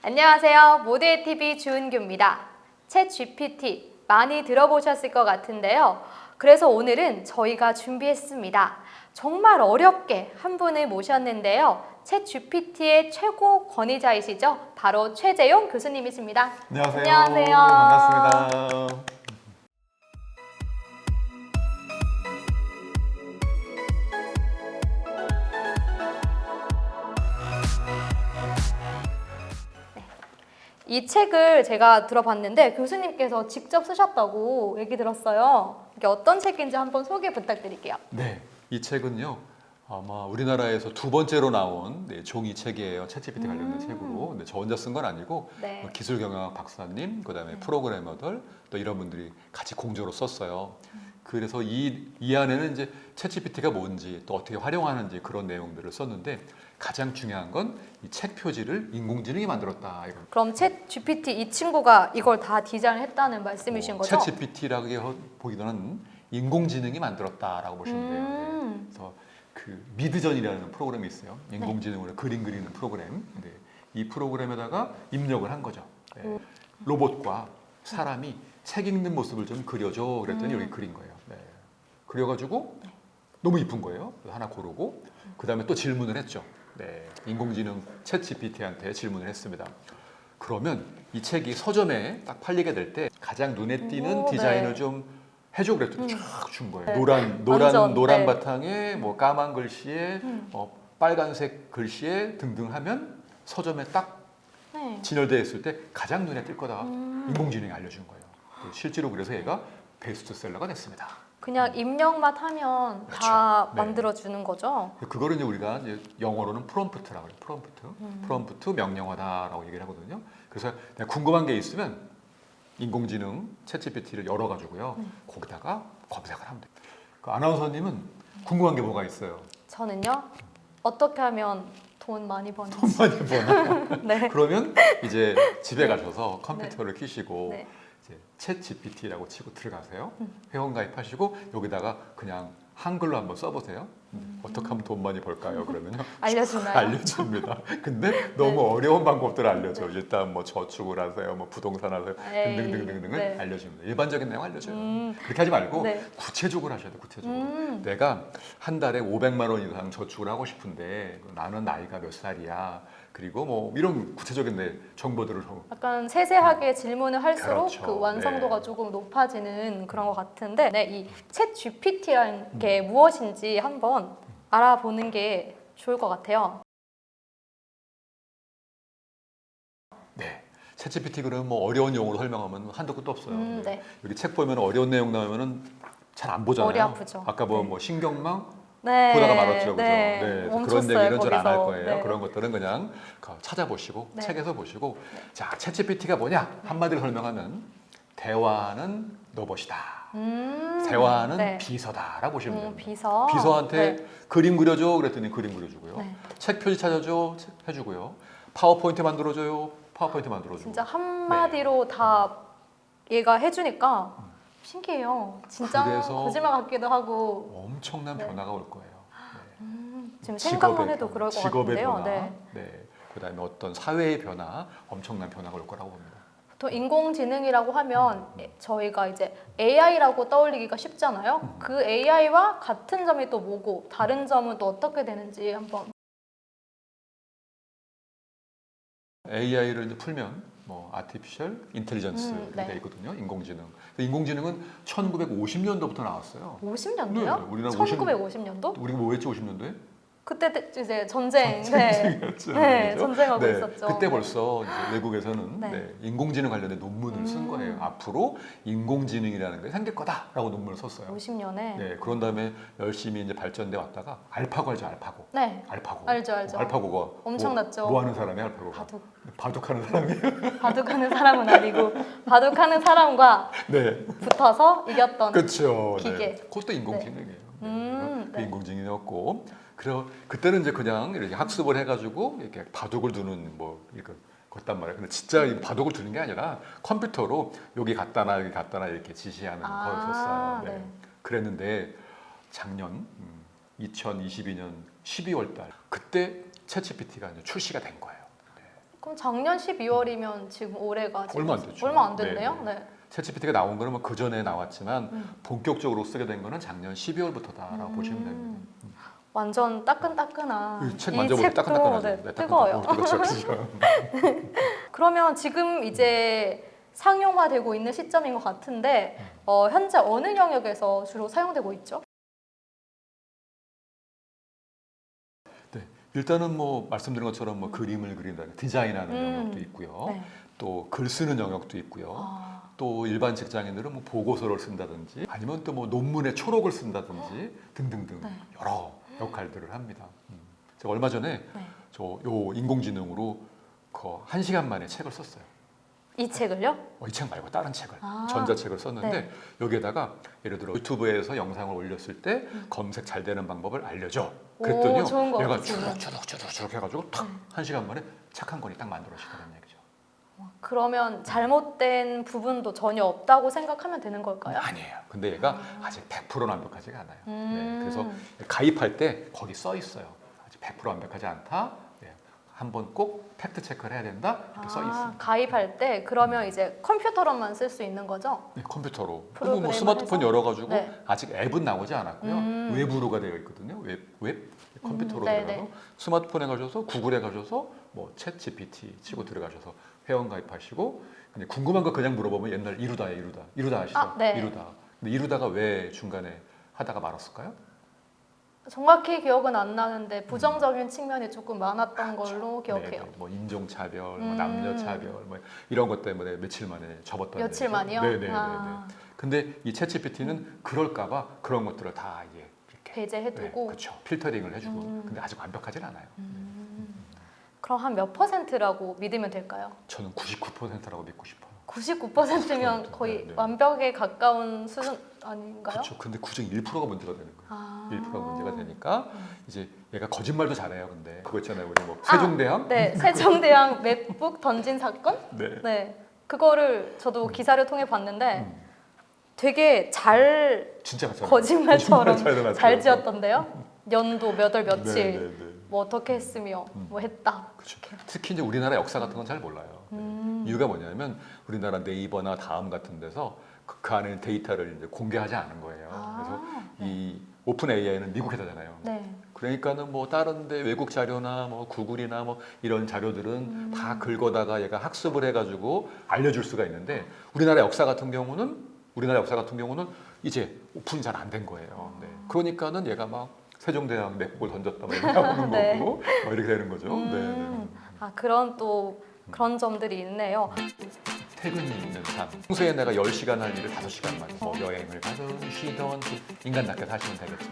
안녕하세요. 모델 TV 주은규입니다. 챗 GPT 많이 들어보셨을 것 같은데요. 그래서 오늘은 저희가 준비했습니다. 정말 어렵게 한 분을 모셨는데요. 챗 GPT의 최고 권위자이시죠? 바로 최재용 교수님이십니다. 안녕하세요. 안녕하세요. 반갑습니다. 이 책을 제가 들어봤는데 교수님께서 직접 쓰셨다고 얘기 들었어요. 이게 어떤 책인지 한번 소개 부탁드릴게요. 네, 이 책은요. 아마 우리나라에서 두 번째로 나온 종이 책이에요. 챗GPT 관련된 책으로. 근데 저 혼자 쓴 건 아니고 네. 기술경영학 박사님, 그다음에 프로그래머들 또 이런 분들이 같이 공조로 썼어요. 그래서 이 안에는 이제 챗GPT가 뭔지 또 어떻게 활용하는지 그런 내용들을 썼는데 가장 중요한 건 이 책 표지를 인공지능이 만들었다. 이런. 그럼 챗 GPT 이 친구가 이걸 다 디자인했다는 말씀이신 거죠? 챗GPT라고 보기보다는 인공지능이 만들었다라고 보시면 돼요. 네. 그래서 그 미드전이라는 프로그램이 있어요. 인공지능으로 그림 그리는 프로그램. 네. 이 프로그램에다가 입력을 한 거죠. 네. 로봇과 사람이 책 읽는 모습을 좀 그려줘. 그랬더니 여기 그린 거예요. 네. 그려가지고 너무 이쁜 거예요. 하나 고르고 그 다음에 또 질문을 했죠. 네. 인공지능 챗 GPT한테 질문을 했습니다. 그러면 이 책이 서점에 딱 팔리게 될 때 가장 눈에 띄는 오, 디자인을 네. 좀 해줘 그랬더니 쫙 준 거예요. 네. 노란 완전, 네. 바탕에 뭐 까만 글씨에 빨간색 글씨에 등등 하면 서점에 딱 네. 진열되어 있을 때 가장 눈에 띌 거다. 인공지능이 알려준 거예요. 실제로 그래서 얘가 베스트셀러가 됐습니다. 그냥 입력만 하면 그렇죠. 다 네. 만들어주는 거죠? 그거를 이제 우리가 이제 영어로는 프롬프트라고 해요. 프롬프트 명령어다라고 얘기를 하거든요. 그래서 내가 궁금한 게 있으면 인공지능 챗GPT를 열어가지고요. 거기다가 검색을 하면 돼요. 그 아나운서님은 궁금한 게 뭐가 있어요? 저는요, 어떻게 하면 돈 많이 버는지. 돈 많이 버나? 네. 그러면 이제 집에 가셔서 컴퓨터를 켜시고 네. 이제 챗GPT라고 치고 들어가세요. 회원 가입하시고 여기다가 그냥 한글로 한번 써보세요. 어떻게 하면 돈 많이 벌까요? 그러면요. 알려주나요? 알려줍니다. 근데 너무 어려운 방법들을 알려줘요. 일단 뭐 저축을 하세요, 뭐 부동산 하세요, 에이, 등등등등을 네. 알려줍니다. 일반적인 내용 알려줘요. 그렇게 하지 말고 네. 구체적으로 하셔야 돼요. 구체적으로. 내가 한 달에 500만 원 이상 저축을 하고 싶은데 나는 나이가 몇 살이야. 그리고 뭐 이런 구체적인 정보들을 약간 세세하게 질문을 할수록 그렇죠. 그 완성도가 네. 조금 높아지는 그런 것 같은데, 네, 이 챗 GPT라는 게 무엇인지 한번 알아보는 게 좋을 것 같아요. 네. 챗GPT 그러면 뭐 어려운 용어로 설명하면 한도 끝도 없어요. 네. 여기 책 보면 어려운 내용 나오면은 잘 안 보잖아요. 머리 아프죠. 아까 뭐 신경망 네. 보다가 말았죠, 그죠? 네. 그래서 멈췄어요, 그런 얘기는 좀 안 할 거기서. 거예요. 네. 그런 것들은 그냥 찾아보시고 네. 책에서 보시고 자, 챗GPT가 뭐냐 한마디로 설명하면 대화는 로봇이다. 대화는 네. 비서다라고 보시면 됩니다. 비서. 비서한테 네. 그림 그려줘 그랬더니 그림 그려주고요. 네. 책 표지 찾아줘 해주고요. 파워포인트 만들어줘요. 파워포인트 만들어주고. 진짜 한마디로 다 얘가 해주니까 신기해요. 진짜 그래서 거짓말 같기도 하고. 엄청난 네. 변화가 올 거예요. 지금 직업의 생각만 해도 변화, 그럴 것 직업의 같은데요. 변화, 네. 네. 그다음에 어떤 사회의 변화, 엄청난 변화가 올 거라고 봅니다. 또 인공지능이라고 하면 저희가 이제 AI라고 떠올리기가 쉽잖아요. 그 AI와 같은 점이 또 뭐고 다른 점은 또 어떻게 되는지 한번. AI를 이제 풀면 뭐 아티피셜 인텔리전스 이렇게 네. 돼 있거든요. 인공지능. 인공지능은 1950년도부터 나왔어요. 50년도요? 네, 우리나라 1950년도? 우리가 뭐 했지 50년도에? 그때 이제 전쟁. 네. 전쟁이었죠. 네, 그죠? 전쟁하고 네, 있었죠. 그때 벌써 이제 외국에서는 네. 인공지능 관련된 논문을 쓴 거예요. 앞으로 인공지능이라는 게 생길 거다라고 논문을 썼어요. 50년에. 네, 그런 다음에 열심히 이제 발전돼 왔다가 알파고 알죠, 알파고. 네. 알파고. 알죠, 알죠. 알파고가 엄청났죠. 뭐 하는 사람이 알파고가? 바둑하는 사람이에요. 바둑하는 사람은 아니고 바둑하는 사람과 네, 붙어서 이겼던. 그렇죠. 기계. 네. 그것도 인공지능이에요. 그 네. 인공지능이었고, 그래서 그때는 이제 그냥 이렇게 학습을 해가지고 이렇게 바둑을 두는 뭐 이렇게 걷단 말이에요. 근데 진짜 이 바둑을 두는 게 아니라 컴퓨터로 여기 갖다 놔 여기 갖다 놔 이렇게 지시하는 거였었어요. 네. 네. 그랬는데 작년 2022년 12월 달 그때 챗GPT가 이제 출시가 된 거예요. 네. 그럼 작년 12월이면 지금 올해가 지금 얼마 안 됐죠. 얼마 안 됐네요. 네. 네. 챗GPT가 나온 거는 뭐 그 전에 나왔지만 본격적으로 쓰게 된 거는 작년 12월부터다라고 보시면 됩니다. 완전 따끈따끈한 책 이 만져보면 책도 따끈따끈하죠. 네, 네, 뜨거워요. 뜨겁죠. 그러면 지금 이제 상용화되고 있는 시점인 것 같은데 현재 어느 영역에서 주로 사용되고 있죠? 네, 일단은 뭐 말씀드린 것처럼 뭐 그림을 그린다, 디자인하는 영역도 있고요. 네. 또 글 쓰는 영역도 있고요. 아, 또 일반 직장인들은 뭐 보고서를 쓴다든지 아니면 또 뭐 논문에 초록을 쓴다든지 등등등 네. 여러 역할들을 합니다. 제가 얼마 전에 네. 저 요 인공지능으로 그 1시간 만에 책을 썼어요. 이 책을요? 이 책 말고 다른 책을 아, 전자책을 썼는데 네. 여기에다가 예를 들어 유튜브에서 영상을 올렸을 때 검색 잘 되는 방법을 알려줘. 그랬더니요, 좋은 거 얘가 같습니다. 주룩주룩 해가지고 탁 1시간 만에 책 한 권이 딱 만들어지더라는 얘기죠. 그러면 잘못된 부분도 전혀 없다고 생각하면 되는 걸까요? 아니에요. 근데 얘가 아직 100%는 완벽하지가 않아요. 네, 그래서 음. 가입할 때 거기 써 있어요. 아직 100% 완벽하지 않다. 네, 한번 꼭 팩트 체크를 해야 된다. 이렇게 써 있습니다. 가입할 때 그러면 이제 컴퓨터로만 쓸 수 있는 거죠? 네, 컴퓨터로. 뭐 프로그램을 스마트폰 해서? 열어가지고 네. 아직 앱은 나오지 않았고요. 웹으로가 되어 있거든요. 웹 컴퓨터로 네네. 들어가서 스마트폰에 가셔서 구글에 가셔서 뭐 챗 GPT 치고 들어가셔서 회원 가입하시고 그냥 궁금한 거 그냥 물어보면 옛날 이루다 아시죠? 아, 네. 이루다. 근데 이루다가 왜 중간에 하다가 말았을까요? 정확히 기억은 안 나는데 부정적인 측면이 조금 많았던 걸로 기억해요. 네네. 뭐 인종차별, 뭐 남녀차별, 뭐 이런 것 때문에 며칠 만에 접었던 며칠 얘기죠. 만이요? 네네네. 아. 근데 이 챗GPT는 그럴까봐 그런 것들을 다 이게 이렇게 배제해두고. 그렇죠. 필터링을 해주고. 근데 아직 완벽하진 않아요. 그럼 한 몇 퍼센트라고 믿으면 될까요? 저는 99%라고 믿고 싶어요. 99%면 거의 네, 네. 완벽에 가까운 수준 아닌가요? 그렇죠. 근데 그중 1%가 문제가 되는 거예요. 아. 1%가 문제가 되니까 이제 얘가 거짓말도 잘해요. 근데 그거 있잖아요. 우리 뭐 세종대왕? 네, 세종대왕 맥북 던진 사건? 네. 네, 그거를 저도 기사를 통해 봤는데 되게 잘 진짜 거짓말처럼 거짓말 잘 지었던데요. 연도 몇 월 며칠 네네네. 뭐 어떻게 했으며 뭐 했다. 그렇죠. 특히 이제 우리나라 역사 같은 건 잘 몰라요. 이유가 뭐냐면 우리나라 네이버나 다음 같은 데서 그 안에 데이터를 이제 공개하지 않은 거예요. 그래서 이 오픈 AI는 미국 회사잖아요. 네. 그러니까는 뭐 다른데 외국 자료나 뭐 구글이나 뭐 이런 자료들은 다 긁어다가 얘가 학습을 해가지고 알려줄 수가 있는데 우리나라 역사 같은 경우는 이제 오픈이 잘 안 된 거예요. 네. 그러니까는 얘가 막 세종대왕 맥북을 던졌다 막 이렇게 나오는 네. 거고 이렇게 되는 거죠. 네. 그런 또 그런 점들이 있네요. 퇴근이 있는 삶. 평소에 내가 10시간 할 일을 5시간만 뭐 여행을 가든 쉬던 인간답게 사시면 되겠죠.